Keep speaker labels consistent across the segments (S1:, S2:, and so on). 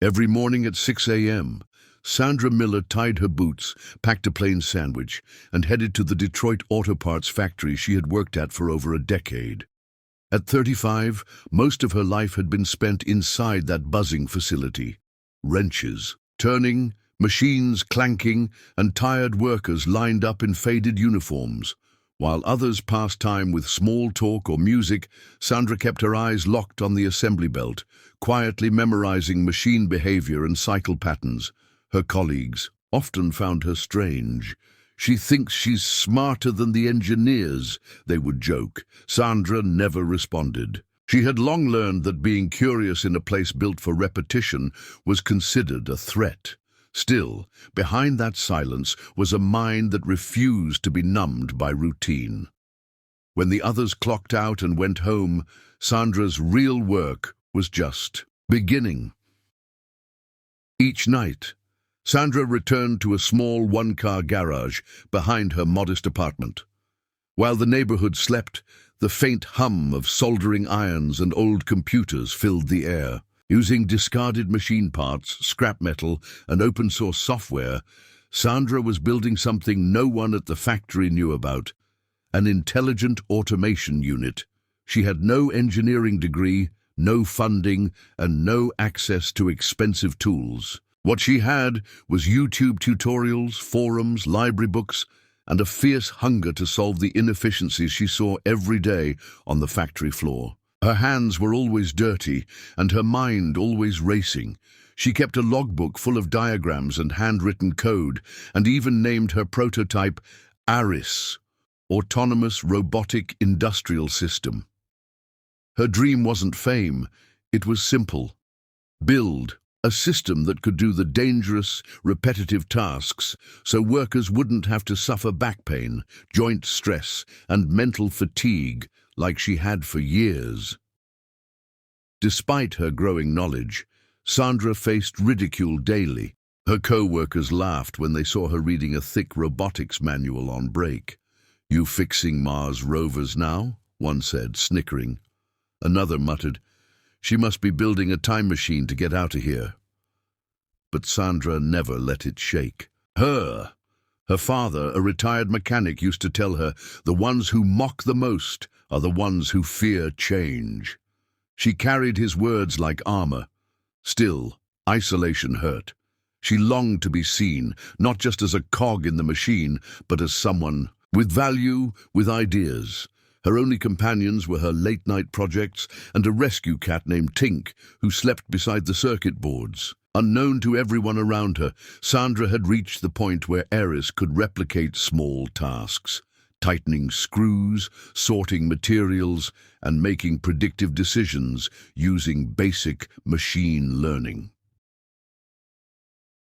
S1: Every morning at 6 a.m., Sandra Miller tied her boots, packed a plain sandwich, and headed to the Detroit auto parts factory she had worked at for over a decade. At 35, most of her life had been spent inside that buzzing facility. Wrenches turning, machines clanking, and tired workers lined up in faded uniforms. While others passed time with small talk or music, Sandra kept her eyes locked on the assembly belt, quietly memorizing machine behavior and cycle patterns. Her colleagues often found her strange. "She thinks she's smarter than the engineers," they would joke. Sandra never responded. She had long learned that being curious in a place built for repetition was considered a threat. Still, behind that silence was a mind that refused to be numbed by routine. When the others clocked out and went home, Sandra's real work was just beginning. Each night, Sandra returned to a small one-car garage behind her modest apartment. While the neighborhood slept, the faint hum of soldering irons and old computers filled the air. Using discarded machine parts, scrap metal, and open-source software, Sandra was building something no one at the factory knew about: an intelligent automation unit. She had no engineering degree, no funding, and no access to expensive tools. What she had was YouTube tutorials, forums, library books, and a fierce hunger to solve the inefficiencies she saw every day on the factory floor. Her hands were always dirty, and her mind always racing. She kept a logbook full of diagrams and handwritten code, and even named her prototype ARIS, Autonomous Robotic Industrial System. Her dream wasn't fame, it was simple. Build a system that could do the dangerous, repetitive tasks so workers wouldn't have to suffer back pain, joint stress, and mental fatigue like she had for years. Despite her growing knowledge, Sandra faced ridicule daily. Her co-workers laughed when they saw her reading a thick robotics manual on break. "You fixing Mars rovers now?" one said, snickering. Another muttered, "She must be building a time machine to get out of here." But Sandra never let it shake. Her father, a retired mechanic, used to tell her, "The ones who mock the most are the ones who fear change." She carried his words like armor. Still, isolation hurt. She longed to be seen, not just as a cog in the machine, but as someone with value, with ideas. Her only companions were her late-night projects and a rescue cat named Tink, who slept beside the circuit boards. Unknown to everyone around her, Sandra had reached the point where Eris could replicate small tasks, tightening screws, sorting materials, and making predictive decisions using basic machine learning.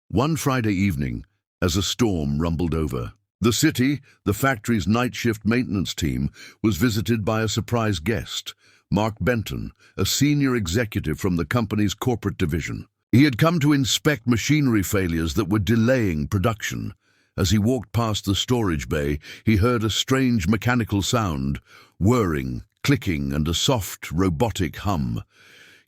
S1: One Friday evening, as a storm rumbled over the city, the factory's night shift maintenance team was visited by a surprise guest, Mark Benton, a senior executive from the company's corporate division. He had come to inspect machinery failures that were delaying production. As he walked past the storage bay, he heard a strange mechanical sound, whirring, clicking, and a soft, robotic hum.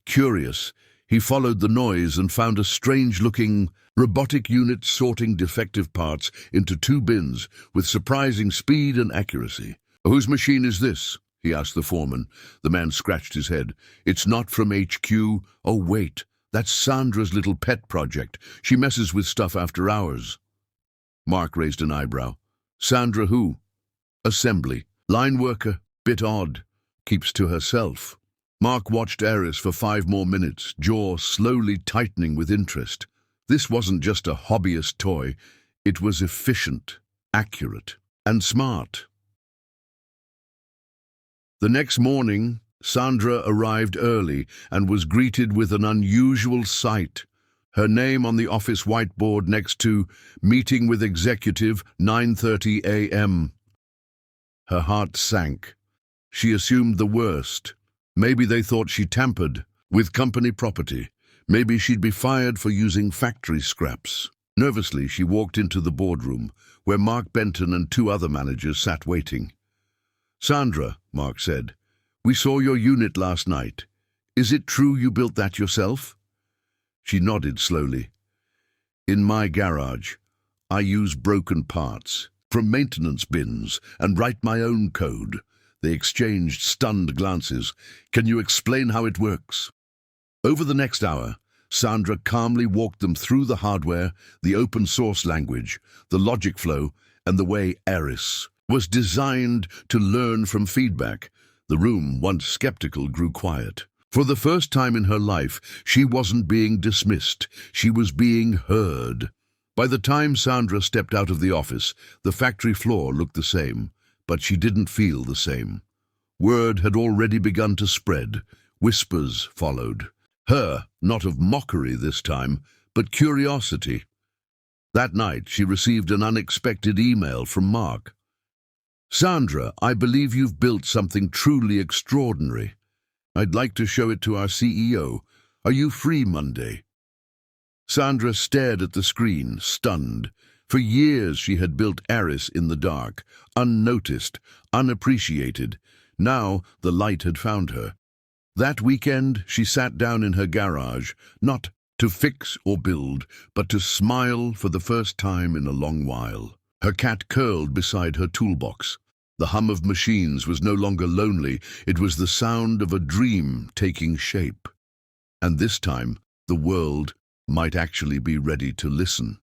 S1: Curious, he followed the noise and found a strange-looking robotic unit sorting defective parts into two bins with surprising speed and accuracy. "Whose machine is this?" he asked the foreman. The man scratched his head. "It's not from HQ. Oh, wait, that's Sandra's little pet project. She messes with stuff after hours." Mark raised an eyebrow. "Sandra who?" "Assembly. Line worker. Bit odd. Keeps to herself." Mark watched Eris for 5 more minutes, jaw slowly tightening with interest. This wasn't just a hobbyist toy. It was efficient, accurate, and smart. The next morning, Sandra arrived early and was greeted with an unusual sight. Her name on the office whiteboard next to "Meeting with Executive, 9:30 a.m. Her heart sank. She assumed the worst. Maybe they thought she tampered with company property. Maybe she'd be fired for using factory scraps. Nervously, she walked into the boardroom, where Mark Benton and 2 other managers sat waiting. "Sandra," Mark said, "we saw your unit last night. Is it true you built that yourself?" She nodded slowly. In my garage, I use broken parts from maintenance bins and write my own code. They exchanged stunned glances. Can you explain how it works? Over the next hour, Sandra calmly walked them through the hardware, the open source language, the logic flow, and the way Eris was designed to learn from feedback. The room, once skeptical, grew quiet. For the first time in her life, she wasn't being dismissed. She was being heard. By the time Sandra stepped out of the office, the factory floor looked the same, but she didn't feel the same. Word had already begun to spread. Whispers followed. Her, not of mockery this time, but curiosity. That night, she received an unexpected email from Mark. Sandra, I believe you've built something truly extraordinary. I'd like to show it to our CEO. Are you free Monday? Sandra stared at the screen, stunned. For years she had built Eris in the dark, unnoticed, unappreciated. Now the light had found her. That weekend she sat down in her garage, not to fix or build, but to smile for the first time in a long while. Her cat curled beside her toolbox. The hum of machines was no longer lonely, it was the sound of a dream taking shape. And this time, the world might actually be ready to listen.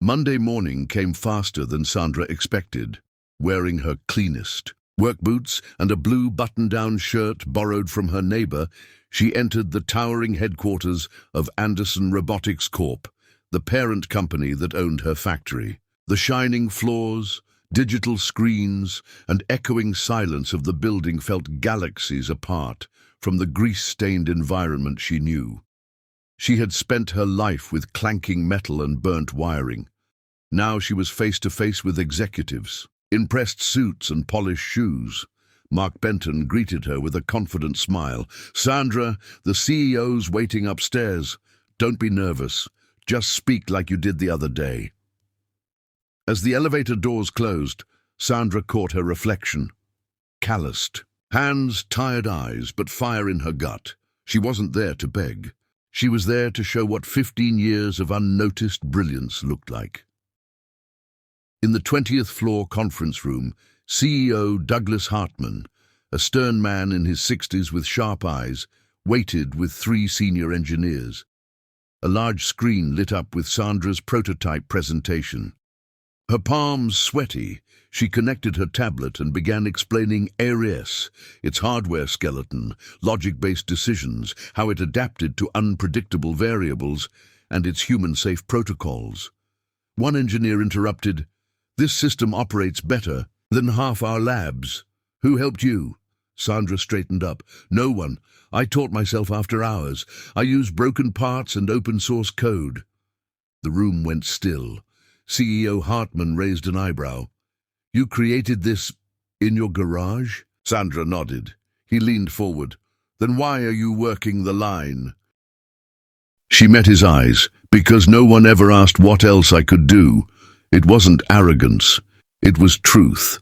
S1: Monday morning came faster than Sandra expected. Wearing her cleanest work boots and a blue button-down shirt borrowed from her neighbor, she entered the towering headquarters of Anderson Robotics Corp., the parent company that owned her factory. The shining floors, digital screens, and echoing silence of the building felt galaxies apart from the grease-stained environment she knew. She had spent her life with clanking metal and burnt wiring. Now she was face-to-face with executives, in pressed suits and polished shoes. Mark Benton greeted her with a confident smile. Sandra, the CEO's waiting upstairs. Don't be nervous. Just speak like you did the other day. As the elevator doors closed, Sandra caught her reflection. Calloused. Hands, tired eyes, but fire in her gut. She wasn't there to beg. She was there to show what 15 years of unnoticed brilliance looked like. In the 20th floor conference room, CEO Douglas Hartman, a stern man in his 60s with sharp eyes, waited with 3 senior engineers. A large screen lit up with Sandra's prototype presentation. Her palms sweaty, she connected her tablet and began explaining Eris, its hardware skeleton, logic-based decisions, how it adapted to unpredictable variables, and its human-safe protocols. One engineer interrupted, "This system operates better than half our labs. Who helped you?" Sandra straightened up. "No one. I taught myself after hours. I used broken parts and open-source code." The room went still. CEO Hartman raised an eyebrow. "You created this in your garage?" Sandra nodded. He leaned forward. "Then why are you working the line?" She met his eyes. "Because no one ever asked what else I could do." It wasn't arrogance. It was truth.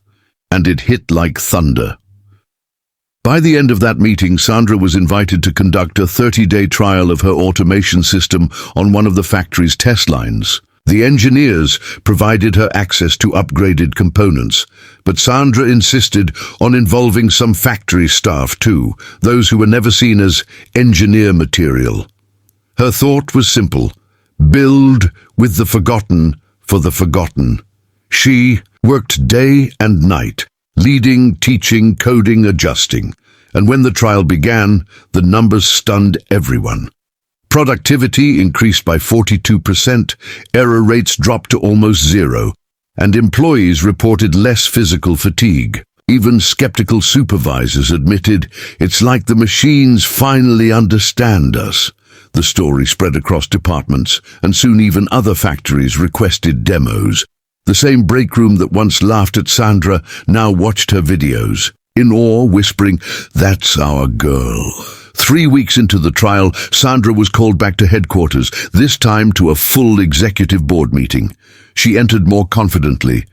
S1: And it hit like thunder. By the end of that meeting, Sandra was invited to conduct a 30-day trial of her automation system on one of the factory's test lines. The engineers provided her access to upgraded components, but Sandra insisted on involving some factory staff too, those who were never seen as engineer material. Her thought was simple: build with the forgotten for the forgotten. She worked day and night, leading, teaching, coding, adjusting. And when the trial began, the numbers stunned everyone. Productivity increased by 42%, error rates dropped to almost zero, and employees reported less physical fatigue. Even skeptical supervisors admitted, "It's like the machines finally understand us." The story spread across departments, and soon even other factories requested demos. The same break room that once laughed at Sandra now watched her videos, in awe, whispering, "That's our girl." 3 weeks into the trial, Sandra was called back to headquarters, this time to a full executive board meeting. She entered more confidently.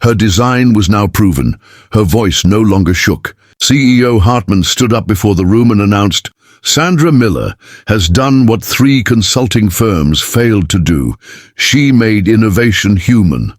S1: Her design was now proven. Her voice no longer shook. CEO Hartman stood up before the room and announced, Sandra Miller has done what 3 consulting firms failed to do. She made innovation human.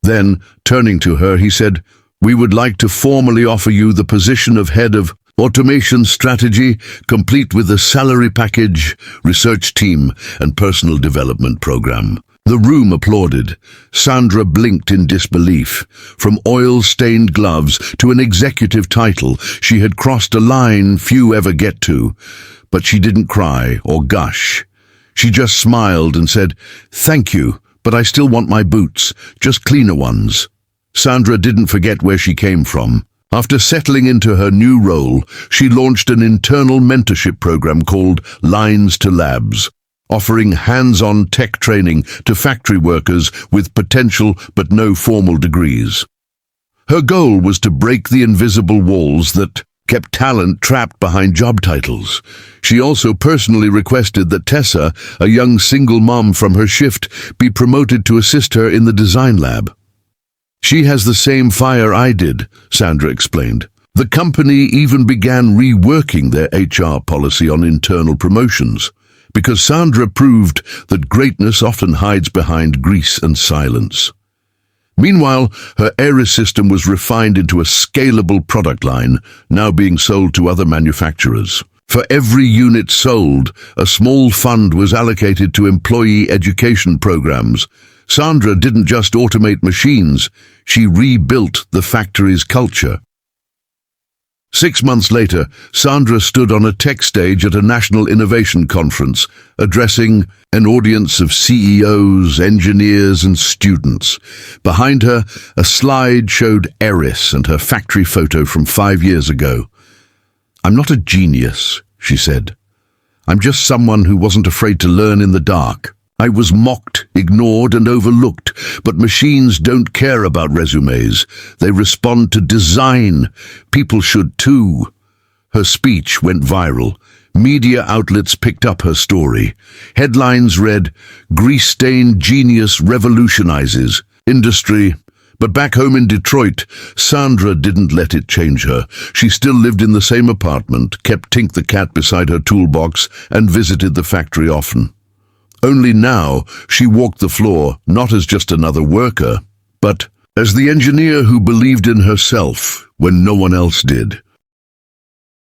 S1: Then, turning to her, he said, "We would like to formally offer you the position of head of automation strategy, complete with a salary package, research team, and personal development program." The room applauded. Sandra blinked in disbelief. From oil-stained gloves to an executive title, she had crossed a line few ever get to. But she didn't cry or gush. She just smiled and said, "Thank you, but I still want my boots, just cleaner ones." Sandra didn't forget where she came from. After settling into her new role, she launched an internal mentorship program called Lines to Labs, offering hands-on tech training to factory workers with potential but no formal degrees. Her goal was to break the invisible walls that kept talent trapped behind job titles. She also personally requested that Tessa, a young single mom from her shift, be promoted to assist her in the design lab. "She has the same fire I did," Sandra explained. The company even began reworking their HR policy on internal promotions, because Sandra proved that greatness often hides behind grease and silence. Meanwhile, her ARIS system was refined into a scalable product line, now being sold to other manufacturers. For every unit sold, a small fund was allocated to employee education programs. Sandra didn't just automate machines, she rebuilt the factory's culture. 6 months later, Sandra stood on a tech stage at a national innovation conference, addressing an audience of CEOs, engineers, and students. Behind her, a slide showed Eris and her factory photo from 5 years ago. "I'm not a genius," she said. "I'm just someone who wasn't afraid to learn in the dark. I was mocked, ignored, and overlooked, but machines don't care about resumes. They respond to design. People should too." Her speech went viral. Media outlets picked up her story. Headlines read, "Grease-stained genius revolutionizes industry." But back home in Detroit, Sandra didn't let it change her. She still lived in the same apartment, kept Tink the cat beside her toolbox, and visited the factory often. Only now, she walked the floor, not as just another worker, but as the engineer who believed in herself when no one else did.